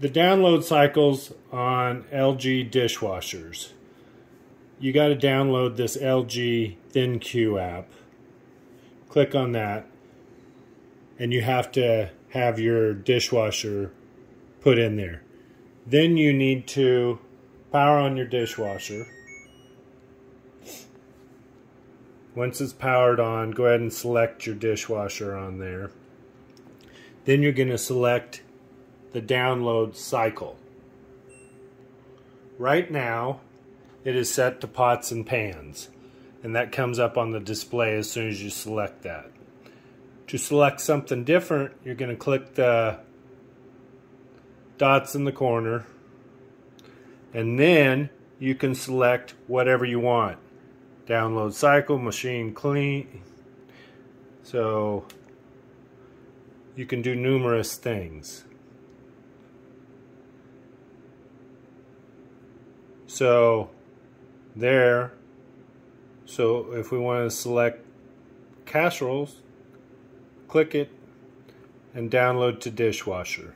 The download cycles on LG dishwashers. You got to download this LG ThinQ app. Click on that, and you have to have your dishwasher put in there. Then you need to power on your dishwasher. Once it's powered on, go ahead and select your dishwasher on there. Then you're going to select the download cycle. Right now, it is set to pots and pans, and that comes up on the display as soon as you select that. To select something different, you're going to click the dots in the corner, and then you can select whatever you want. Download cycle, machine clean. So you can do numerous things. So there. So if we want to select casseroles, click it and download to dishwasher.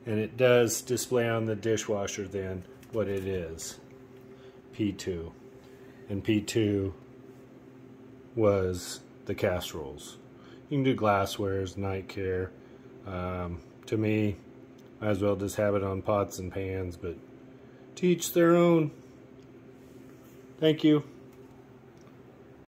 And it does display on the dishwasher then what it is. P2. And P2 was the casseroles. You can do glasswares, night care. To me, might as well just have it on pots and pans, but to each their own. Thank you.